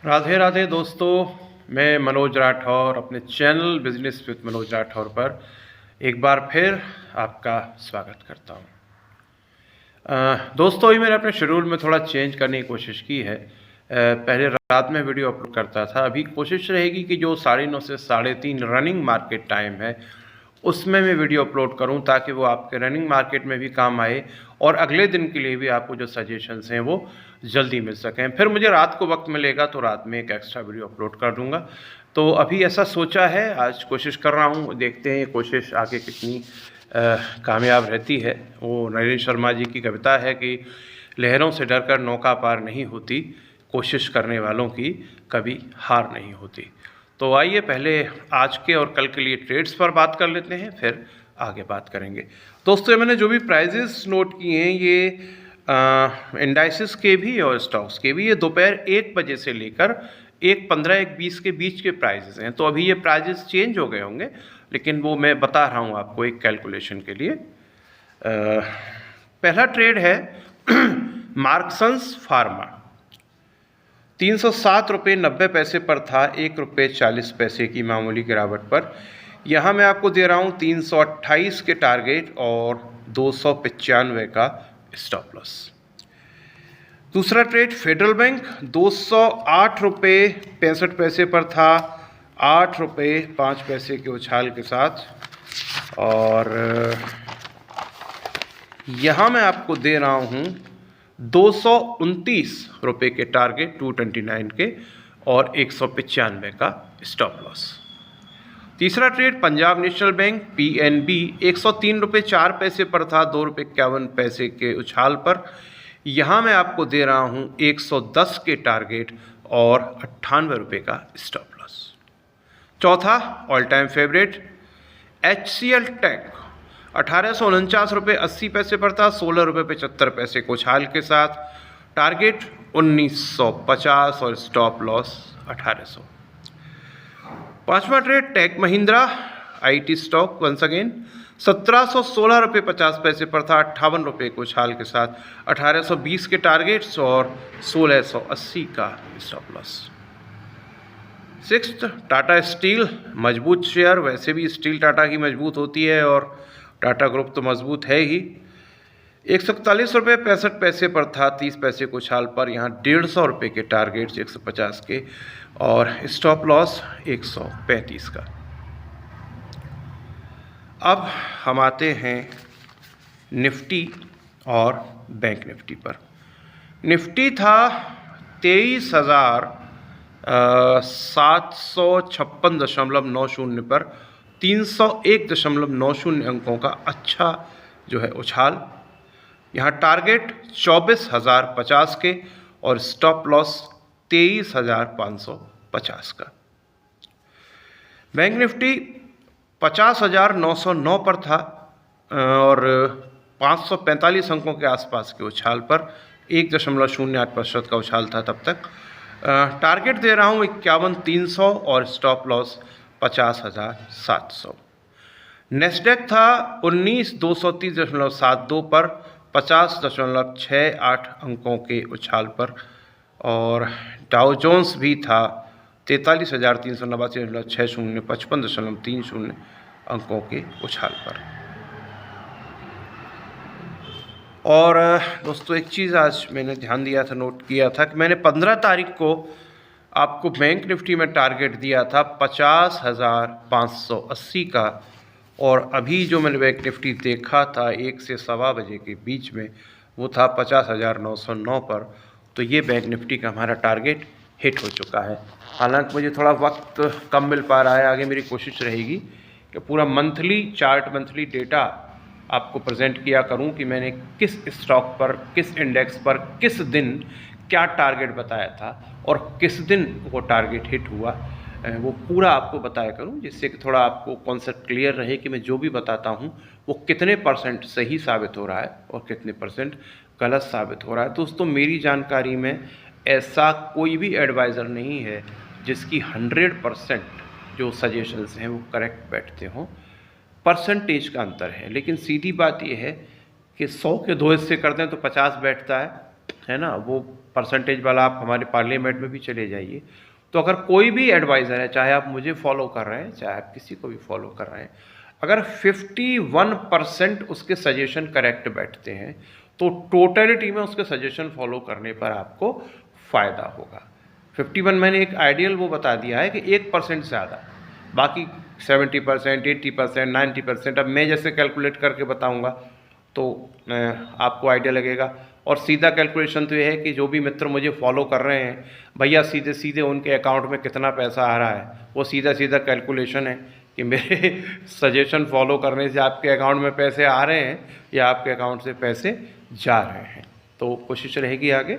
राधे राधे दोस्तों, मैं मनोज राठौर अपने channel business with Manoj Rathore पर एक बार फिर आपका स्वागत करता हूं। दोस्तों, ये मैंने अपने शेड्यूल में थोड़ा चेंज करने की कोशिश की है। पहले रात में वीडियो अपलोड करता था, अभी कोशिश रहेगी कि जो 9:30 से 3:30 रनिंग मार्केट टाइम है उसमें मैं वीडियो अपलोड करूं, ताकि वो आपके रनिंग मार्केट में भी काम आए और अगले दिन के लिए भी आपको जो सजेशंस हैं वो जल्दी मिल सकें। फिर मुझे रात को वक्त मिलेगा तो रात में एक एक्स्ट्रा वीडियो अपलोड कर दूंगा। तो अभी ऐसा सोचा है, आज कोशिश कर रहा हूं, देखते हैं कोशिश आगे कितनी कामयाब रहती है। वो नरेंद्र शर्मा जी की कविता है कि लहरों से डरकर नौका पार नहीं होती, कोशिश करने वालों की कभी हार नहीं होती। तो आइए पहले आज के और कल के लिए ट्रेड्स पर बात कर लेते हैं, फिर आगे बात करेंगे। दोस्तों, मैंने जो भी प्राइजेस नोट किए हैं ये इंडाइसिस के भी और स्टॉक्स के भी, ये दोपहर 1 बजे से लेकर 1:15 1:20 के बीच के प्राइजेस हैं। तो अभी ये प्राइजेस चेंज हो गए होंगे, लेकिन वो मैं बता रहा हूँ आपको एक कैलकुलेशन के लिए। पहला ट्रेड है मार्क्संस फार्मा, 307.90 पर था, 1.40 की मामूली गिरावट पर। यहाँ मैं आपको दे रहा हूँ 328 के टारगेट और 295 का स्टॉप लॉस। दूसरा ट्रेड फेडरल बैंक, 208.65 पर था, 8.05 के उछाल के साथ। और यहाँ मैं आपको दे रहा हूँ 229 रुपये के टारगेट, 229 के और 195 का स्टॉप लॉस। तीसरा trade Punjab national bank PNB, 103.04 पर था, 2.51 के उछाल पर। यहाँ मैं आपको दे रहा हूँ 110 के टारगेट और 98 रुपये का स्टॉप लॉस। चौथा all time favourite HCL tech, 1849.80 पर था, 16.75 के उछाल के साथ। टारगेट 1950 और स्टॉप लॉस 1800। पांचवा trade tech Mahindra IT stock, once again 1716.50 पर था, 58 रुपये के उछाल के साथ। 1820 के टारगेट्स और 1680 का stop loss. Sixth Tata steel, मजबूत शेयर, वैसे भी स्टील टाटा की मजबूत होती है और टाटा ग्रुप तो मजबूत है ही। 141.65 पर था, 30 पैसे के उछाल पर। यहाँ 150 रुपये के टारगेट्स, 150 के और स्टॉप लॉस 135 का। अब हम आते हैं निफ्टी और बैंक निफ्टी पर। निफ्टी था 23,756.90 पर, 301.90 अंकों का अच्छा जो है उछाल। यहाँ टारगेट 24,050 के और स्टॉप लॉस 23,550 का। बैंक निफ्टी 50,909 पर था और 545 अंकों के आसपास के उछाल पर, 1.08% का उछाल था तब तक। टारगेट दे रहा हूँ 51,300 और स्टॉप लॉस 50,700। नेस्डेक था 19,230.72 पर, 50.68 अंकों के उछाल पर। और डाउ जोन्स भी था 43,389.60, 55.30 अंकों के उछाल पर। और दोस्तों, एक चीज़ आज मैंने ध्यान दिया था, नोट किया था कि मैंने 15 तारीख को आपको बैंक निफ्टी में टारगेट दिया था 50,580 का, और अभी जो मैंने बैंक निफ्टी देखा था 1 से सवा बजे के बीच में, वो था 50,909 पर। तो ये बैंक निफ्टी का हमारा टारगेट हिट हो चुका है। हालांकि मुझे थोड़ा वक्त कम मिल पा रहा है, आगे मेरी कोशिश रहेगी कि पूरा मंथली चार्ट, मंथली डेटा आपको प्रेजेंट किया करूं कि मैंने किस स्टॉक पर, किस इंडेक्स पर, किस दिन क्या टारगेट बताया था और किस दिन वो टारगेट हिट हुआ, वो पूरा आपको बताया करूं, जिससे कि थोड़ा आपको कॉन्सेप्ट क्लियर रहे कि मैं जो भी बताता हूं वो कितने % सही साबित हो रहा है और कितने % गलत साबित हो रहा है। दोस्तों, मेरी जानकारी में ऐसा कोई भी एडवाइज़र नहीं है जिसकी 100% जो सजेशंस हैं वो करेक्ट बैठते हों। परसेंटेज का अंतर है, लेकिन सीधी बात यह है कि 100 के 2 हिस्से कर दें तो 50 बैठता है ना। वो परसेंटेज वाला आप हमारे पार्लियामेंट में भी चले जाइए, तो अगर कोई भी एडवाइज़र है, चाहे आप मुझे फॉलो कर रहे हैं, चाहे आप किसी को भी फॉलो कर रहे हैं, अगर 51% उसके सजेशन करेक्ट बैठते हैं तो टोटलिटी में उसके सजेशन फॉलो करने पर आपको फ़ायदा होगा। 51 मैंने एक आइडियल वो बता दिया है कि 1% ज़्यादा, बाकी 70%, 80%, 90%, अब मैं जैसे कैलकुलेट करके बताऊंगा तो आपको आइडिया लगेगा। और सीधा कैलकुलेशन तो ये है कि जो भी मित्र मुझे फॉलो कर रहे हैं भैया, सीधे सीधे उनके अकाउंट में कितना पैसा आ रहा है, वो सीधा सीधा कैलकुलेशन है कि मेरे सजेशन फॉलो करने से आपके अकाउंट में पैसे आ रहे हैं या आपके अकाउंट से पैसे जा रहे हैं। तो कोशिश रहेगी आगे।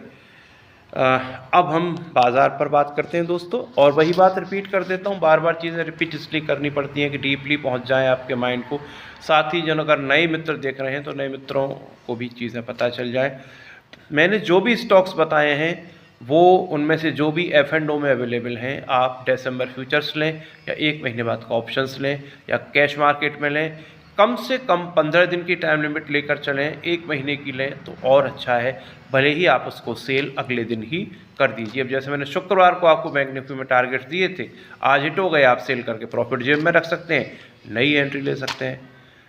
अब हम बाज़ार पर बात करते हैं दोस्तों, और वही बात रिपीट कर देता हूँ, बार बार चीज़ें रिपीट इसलिए करनी पड़ती हैं कि डीपली पहुँच जाएँ आपके माइंड को। साथ ही जन अगर नए मित्र देख रहे हैं तो नए मित्रों को भी चीज़ें पता चल जाए। मैंने जो भी स्टॉक्स बताए हैं वो उनमें से जो भी F&O में अवेलेबल हैं, आप दिसंबर फ्यूचर्स लें या 1 महीने बाद का ऑप्शंस लें या कैश मार्केट में लें, कम से कम 15 दिन की टाइम लिमिट लेकर चलें, 1 महीने की लें तो और अच्छा है, भले ही आप उसको सेल अगले दिन ही कर दीजिए। अब जैसे मैंने शुक्रवार को आपको बैंक निफ्टी में टारगेट्स दिए थे, आज हिट हो गए, आप सेल करके प्रॉफिट जेब में रख सकते हैं, नई एंट्री ले सकते हैं,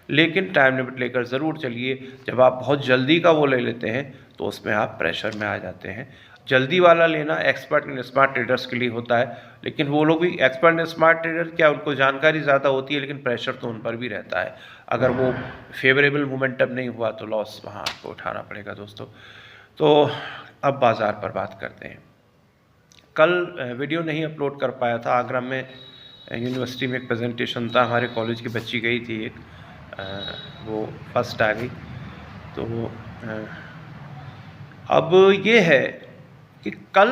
लेकिन टाइम लिमिट लेकर ज़रूर चलिए। जब आप बहुत जल्दी का वो ले लेते हैं तो उसमें आप प्रेशर में आ जाते हैं। जल्दी वाला लेना एक्सपर्ट एंड स्मार्ट ट्रेडर्स के लिए होता है, लेकिन वो लोग भी एक्सपर्ट एंड स्मार्ट ट्रेडर क्या, उनको जानकारी ज़्यादा होती है, लेकिन प्रेशर तो उन पर भी रहता है। अगर वो फेवरेबल मोमेंटम नहीं हुआ तो लॉस वहाँ आपको उठाना पड़ेगा दोस्तों। तो अब बाज़ार पर बात करते हैं। कल वीडियो नहीं अपलोड कर पाया था, आगरा में यूनिवर्सिटी में एक प्रेजेंटेशन था, हमारे कॉलेज की बच्ची गई थी एक, वो फर्स्ट आ गई। तो अब ये है कि कल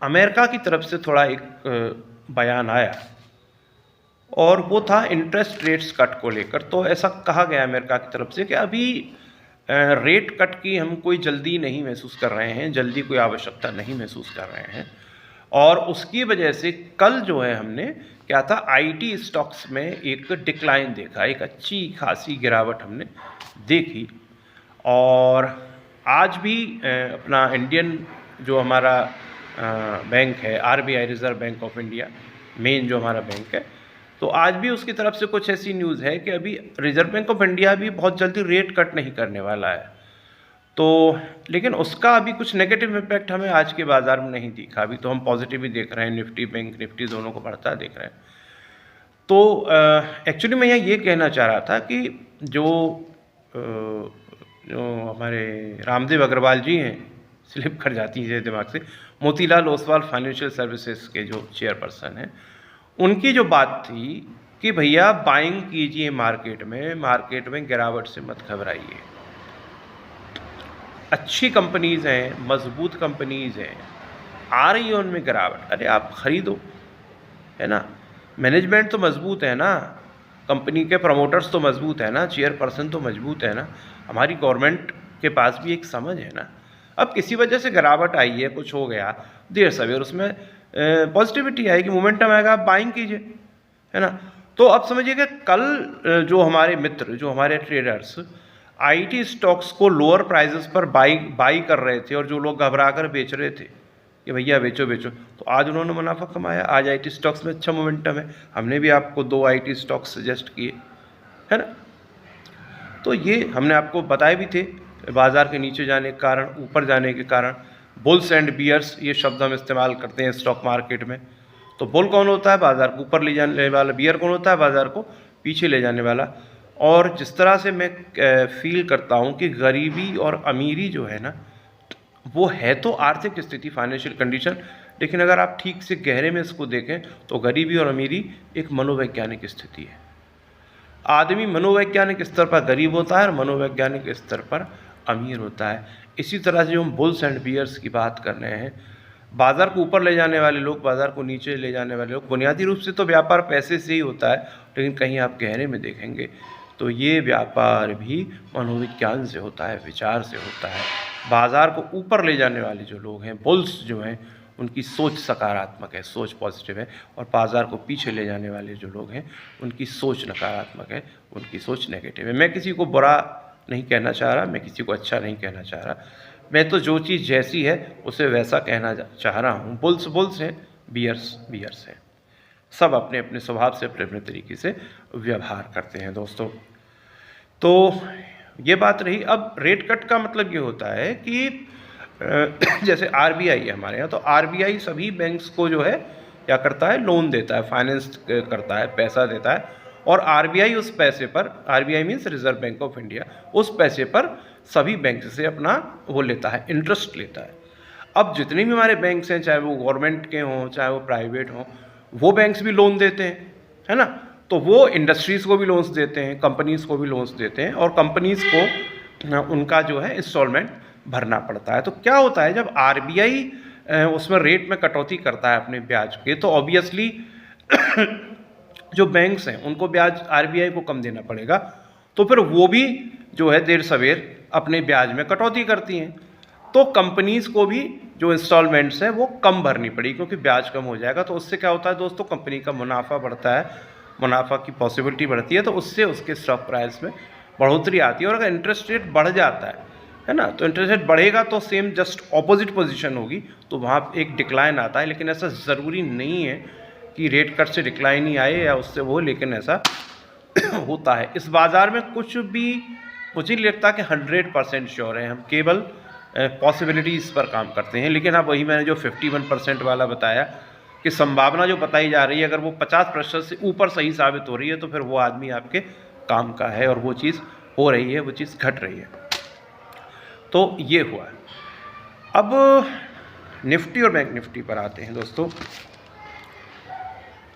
अमेरिका की तरफ से थोड़ा एक बयान आया और वो था इंटरेस्ट रेट्स कट को लेकर। तो ऐसा कहा गया अमेरिका की तरफ से कि अभी रेट कट की हम कोई जल्दी नहीं महसूस कर रहे हैं, जल्दी कोई आवश्यकता नहीं महसूस कर रहे हैं, और उसकी वजह से कल जो है हमने क्या था, आईटी स्टॉक्स में एक डिक्लाइन देखा, एक अच्छी खासी गिरावट हमने देखी। और आज भी अपना इंडियन जो हमारा बैंक है, RBI reserve bank of India, main जो हमारा बैंक है, तो आज भी उसकी तरफ से कुछ ऐसी न्यूज़ है कि अभी रिजर्व बैंक ऑफ इंडिया भी बहुत जल्दी रेट कट नहीं करने वाला है। तो लेकिन उसका अभी कुछ नेगेटिव इम्पैक्ट हमें आज के बाज़ार में नहीं दिखा। अभी तो हम पॉजिटिव ही देख रहे हैं, निफ्टी बैंक निफ्टी दोनों को बढ़ता देख रहे हैं। तो एक्चुअली मैं ये कहना चाह रहा था कि जो हमारे रामदेव अग्रवाल जी हैं, स्लिप कर जाती है दिमाग से, मोतीलाल ओसवाल फाइनेंशियल सर्विसेज के जो चेयरपर्सन हैं, उनकी जो बात थी कि भैया बाइंग कीजिए मार्केट में गिरावट से मत घबराइए, अच्छी कंपनीज़ हैं, मजबूत कंपनीज़ हैं, आ रही है उनमें गिरावट, अरे आप ख़रीदो, है ना। मैनेजमेंट तो मजबूत है ना, कंपनी के प्रमोटर्स तो मजबूत है ना, चेयरपर्सन तो मजबूत है ना, हमारी गवर्नमेंट के पास भी एक समझ है ना। अब किसी वजह से गिरावट आई है, कुछ हो गया, देर सवेर उसमें पॉजिटिविटी आएगी, मोमेंटम आएगा, आप बाइंग कीजिए, है ना। तो अब समझिए कि कल जो हमारे मित्र, जो हमारे ट्रेडर्स आईटी स्टॉक्स को लोअर प्राइजेस पर बाई कर रहे थे और जो लोग घबरा कर बेच रहे थे कि भैया बेचो बेचो, तो आज उन्होंने मुनाफा कमाया। आज आईटी स्टॉक्स में अच्छा मोमेंटम है, हमने भी आपको 2 आईटी स्टॉक्स सजेस्ट किए, है ना। तो ये हमने आपको बताए भी थे, बाज़ार के नीचे जाने के कारण, ऊपर जाने के कारण, बुल्स एंड बियर्स ये शब्द हम इस्तेमाल करते हैं स्टॉक मार्केट में। तो बुल कौन होता है, बाज़ार को ऊपर ले जाने वाला, बियर कौन होता है, बाज़ार को पीछे ले जाने वाला। और जिस तरह से मैं फील करता हूँ कि गरीबी और अमीरी जो है ना, वो है तो आर्थिक स्थिति, फाइनेंशियल कंडीशन, लेकिन अगर आप ठीक से गहरे में इसको देखें तो गरीबी और अमीरी एक मनोवैज्ञानिक स्थिति है। आदमी मनोवैज्ञानिक स्तर पर गरीब होता है और मनोवैज्ञानिक स्तर पर अमीर होता है। इसी तरह से जो हम बुल्स एंड बियर्स की बात कर रहे हैं, बाज़ार को ऊपर ले जाने वाले लोग, बाज़ार को नीचे ले जाने वाले लोग, बुनियादी रूप से तो व्यापार पैसे से ही होता है, लेकिन कहीं आप गहरे में देखेंगे तो ये व्यापार भी मनोविज्ञान से होता है, विचार से होता है। बाज़ार को ऊपर ले जाने वाले जो लोग हैं, बुल्स जो हैं, उनकी सोच सकारात्मक है, सोच पॉजिटिव है, और बाज़ार को पीछे ले जाने वाले जो लोग हैं, उनकी सोच नकारात्मक है, उनकी सोच नेगेटिव है। मैं किसी को बुरा नहीं कहना चाह रहा, मैं किसी को अच्छा नहीं कहना चाह रहा, मैं तो जो चीज़ जैसी है उसे वैसा कहना चाह रहा हूँ। बुल्स बुल्स हैं, बियर्स बियर्स हैं। सब अपने अपने स्वभाव से अपने अपने तरीके से व्यवहार करते हैं दोस्तों। तो ये बात रही। अब रेट कट का मतलब ये होता है कि जैसे आरबीआई है हमारे यहाँ, तो आरबीआई सभी बैंक्स को जो है क्या करता है, लोन देता है, फाइनेंस करता है, पैसा देता है, और आरबीआई उस पैसे पर, RBI means reserve bank of India, उस पैसे पर सभी बैंक से अपना वो लेता है, इंटरेस्ट लेता है। अब जितने भी हमारे बैंक्स हैं, चाहे वो गवर्नमेंट के हों चाहे वो प्राइवेट हों, वो बैंक्स भी लोन देते हैं, है ना। तो वो इंडस्ट्रीज़ को भी लोन्स देते हैं, कंपनीज़ को भी लोन्स देते हैं, और कंपनीज़ को उनका जो है इंस्टॉलमेंट भरना पड़ता है। तो क्या होता है, जब आरबीआई उसमें रेट में कटौती करता है अपने ब्याज के, तो ऑब्वियसली जो बैंक्स हैं उनको ब्याज आरबीआई को कम देना पड़ेगा, तो फिर वो भी जो है देर सवेर अपने ब्याज में कटौती करती हैं। तो कंपनीज़ को भी जो इंस्टॉलमेंट्स हैं वो कम भरनी पड़ी, क्योंकि ब्याज कम हो जाएगा। तो उससे क्या होता है दोस्तों, कंपनी का मुनाफा बढ़ता है, मुनाफा की पॉसिबिलिटी बढ़ती है, तो उससे उसके स्टॉक प्राइस में बढ़ोतरी आती है। और अगर इंटरेस्ट रेट बढ़ जाता है ना, तो इंटरेस्ट रेट बढ़ेगा तो सेम जस्ट ऑपोजिट पोजीशन होगी, तो वहाँ एक डिक्लाइन आता है। लेकिन ऐसा ज़रूरी नहीं है कि रेट कट से डिक्लाइन ही आए या उससे वो, लेकिन ऐसा होता है। इस बाज़ार में कुछ भी मुझे नहीं लगता कि 100% श्योर है, हम केवल पॉसिबिलिटीज़ पर काम करते हैं। लेकिन अब वही मैंने जो 51% वाला बताया कि संभावना जो बताई जा रही है, अगर वो 50% से ऊपर सही साबित हो रही है, तो फिर वो आदमी आपके काम का है और वो चीज़ हो रही है, वो चीज़ घट रही है। तो ये हुआ। अब निफ्टी और बैंक निफ्टी पर आते हैं दोस्तों।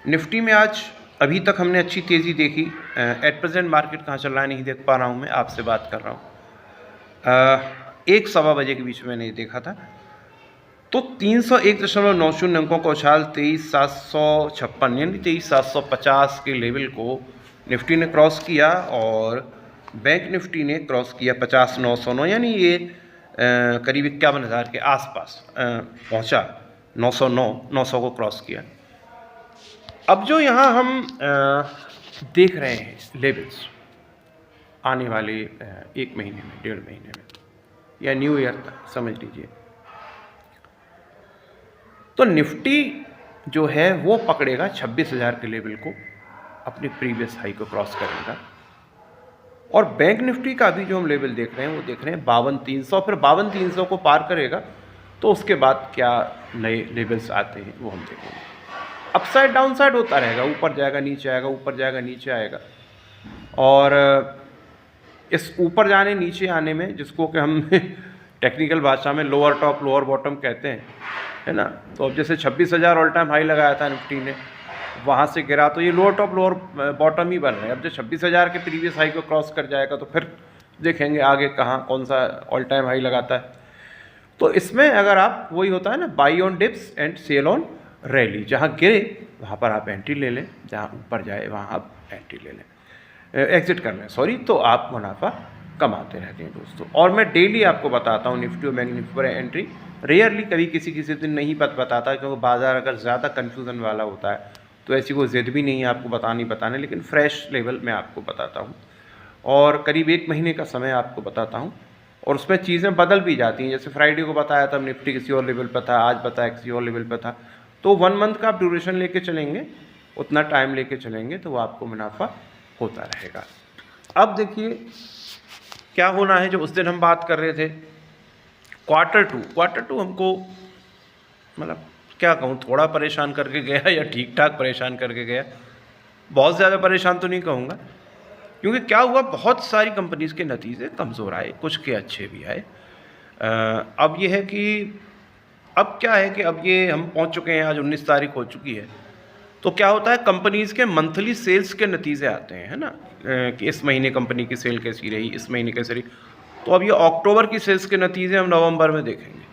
निफ्टी में आज अभी तक हमने अच्छी तेज़ी देखी। एट प्रेजेंट मार्केट कहाँ चल रहा है नहीं देख पा रहा हूँ, मैं आपसे बात कर रहा हूँ। 1-1:15 बजे के बीच में नहीं देखा था। तो 301.90 अंकों का उछाल 23,756 यानी 23,750 के लेवल को निफ्टी ने क्रॉस किया, और बैंक निफ्टी ने क्रॉस किया 50,909, यानी ये करीब 51,000 के आसपास पहुंचा। 900 को क्रॉस किया। अब जो यहाँ हम देख रहे हैं लेवल्स आने वाले 1 महीने में, 1.5 महीने में, या न्यू ईयर तक समझ लीजिए, तो निफ्टी जो है वो पकड़ेगा 26,000 के लेवल को, अपनी प्रीवियस हाई को क्रॉस करेगा। और बैंक निफ्टी का भी जो हम लेवल देख रहे हैं वो देख रहे हैं 52,300, फिर 52,300 को पार करेगा तो उसके बाद क्या नए लेवल्स आते हैं वो हम देखेंगे। अपसाइड डाउनसाइड होता रहेगा, ऊपर जाएगा नीचे आएगा, ऊपर जाएगा नीचे आएगा। और इस ऊपर जाने नीचे आने में, जिसको कि हम टेक्निकल भाषा में लोअर टॉप लोअर बॉटम कहते हैं, है ना। तो अब जैसे 26,000 ऑल टाइम हाई लगाया था निफ्टी ने, वहाँ से गिरा तो ये लोअर टॉप लोअर बॉटम ही बन रहे हैं। अब जब 26,000 के प्रीवियस हाई को क्रॉस कर जाएगा तो फिर देखेंगे आगे कहाँ कौन सा ऑल टाइम हाई लगाता है। तो इसमें अगर आप, वही होता है ना, buy on dips and sell on rally, जहाँ गिरे वहाँ पर आप एंट्री ले लें, जहाँ ऊपर जाए वहाँ आप एंट्री ले लें, एग्जिट कर लें सॉरी, तो आप मुनाफा कमाते रहते हैं दोस्तों। और मैं डेली आपको बताता हूँ निफ्टी और बैंक निफ्टी पर एंट्री, रेयरली कभी किसी दिन नहीं बताता, क्योंकि बाज़ार अगर ज़्यादा कन्फ्यूज़न वाला होता है तो ऐसी कोई ज़िद भी नहीं है आपको बताने, लेकिन फ्रेश लेवल मैं आपको बताता हूँ, और करीब 1 महीने का समय आपको बताता हूँ। और उसमें चीज़ें बदल भी जाती हैं, जैसे फ्राइडे को बताया था निफ्टी किसी और लेवल पर था, आज बताया किसी और लेवल पर था। तो 1 मंथ का आप ड्यूरेशन लेके चलेंगे, उतना टाइम लेके चलेंगे तो वो आपको मुनाफा होता रहेगा। अब देखिए क्या होना है, जो उस दिन हम बात कर रहे थे क्वार्टर टू हमको, मतलब क्या कहूँ, थोड़ा परेशान करके गया या ठीक ठाक परेशान करके गया, बहुत ज़्यादा परेशान तो नहीं कहूँगा, क्योंकि क्या हुआ, बहुत सारी कंपनीज़ के नतीजे कमज़ोर आए, कुछ के अच्छे भी आए। अब ये है कि अब क्या है कि अब ये हम पहुंच चुके हैं, आज 19 तारीख हो चुकी है, तो क्या होता है, कंपनीज़ के मंथली सेल्स के नतीजे आते हैं, है ना, कि इस महीने कंपनी की सेल कैसी रही, इस महीने कैसी रही। तो अब ये अक्टूबर की सेल्स के नतीजे हम नवंबर में देखेंगे।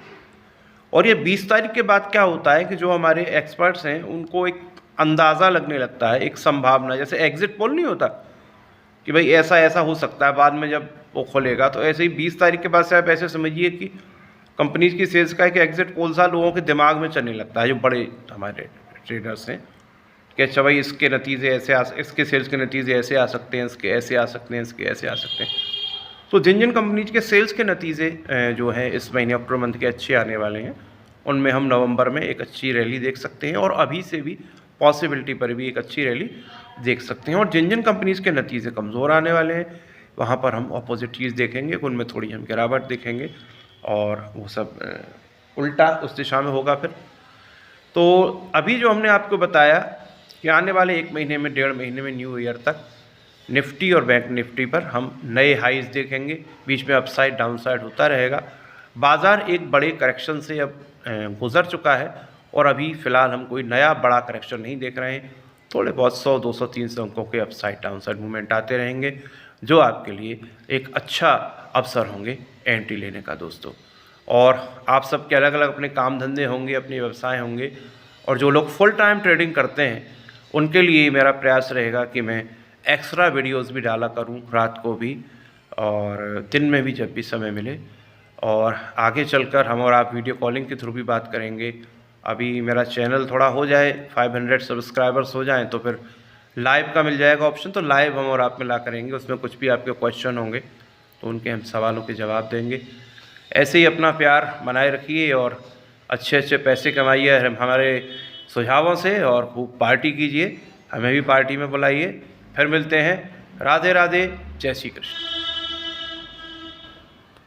और ये 20 तारीख के बाद क्या होता है कि जो हमारे एक्सपर्ट्स हैं उनको एक अंदाज़ा लगने लगता है, एक संभावना, जैसे एग्जिट पोल नहीं होता कि भाई ऐसा ऐसा हो सकता है बाद में जब वो खोलेगा, तो ऐसे ही 20 तारीख के बाद से आप ऐसे समझिए कि कंपनीज की सेल्स का एक एग्जिट पोल सा लोगों के दिमाग में चलने लगता है, जो बड़े हमारे ट्रेडर्स हैं, कि अच्छा भाई इसके नतीजे ऐसे इसके सेल्स के नतीजे ऐसे आ सकते हैं, इसके ऐसे आ सकते हैं, इसके ऐसे आ सकते हैं। तो जिन जिन कंपनीज के सेल्स के नतीजे जो हैं इस महीने अक्टूबर मंथ के अच्छे आने वाले हैं, उनमें हम नवंबर में एक अच्छी रैली देख सकते हैं और अभी से भी पॉसिबिलिटी पर भी एक अच्छी रैली देख सकते हैं। और जिन जिन कंपनीज के नतीजे कमज़ोर आने वाले हैं वहाँ पर हम अपोजिट चीज़ देखेंगे, उनमें थोड़ी हम गिरावट देखेंगे और वो सब उल्टा उस दिशा में होगा फिर। तो अभी जो हमने आपको बताया कि आने वाले 1 महीने में, 1.5 महीने में, न्यू ईयर तक निफ्टी और बैंक निफ्टी पर हम नए हाईज देखेंगे, बीच में अपसाइड डाउनसाइड होता रहेगा। बाज़ार एक बड़े करेक्शन से अब गुज़र चुका है और अभी फ़िलहाल हम कोई नया बड़ा करेक्शन नहीं देख रहे हैं। थोड़े बहुत 100, 200, 300 अंकों के अपसाइड डाउनसाइड मूवमेंट आते रहेंगे, जो आपके लिए एक अच्छा अवसर होंगे एंट्री लेने का दोस्तों। और आप सबके अलग अलग अपने काम धंधे होंगे, अपने व्यवसाय होंगे, और जो लोग फुल टाइम ट्रेडिंग करते हैं उनके लिए मेरा प्रयास रहेगा कि मैं एक्स्ट्रा वीडियोस भी डाला करूं, रात को भी और दिन में भी जब भी समय मिले। और आगे चलकर हम और आप वीडियो कॉलिंग के थ्रू भी बात करेंगे। अभी मेरा चैनल थोड़ा हो जाए, 500 सब्सक्राइबर्स हो जाएं तो फिर लाइव का मिल जाएगा ऑप्शन, तो लाइव हम और आप मिला करेंगे। उसमें कुछ भी आपके क्वेश्चन होंगे तो उनके हम सवालों के जवाब देंगे। ऐसे ही अपना प्यार बनाए रखिए और अच्छे अच्छे पैसे कमाइए हमारे सुझावों से, और खूब पार्टी कीजिए, हमें भी पार्टी में बुलाइए। फिर मिलते हैं। राधे राधे, जय श्री कृष्ण।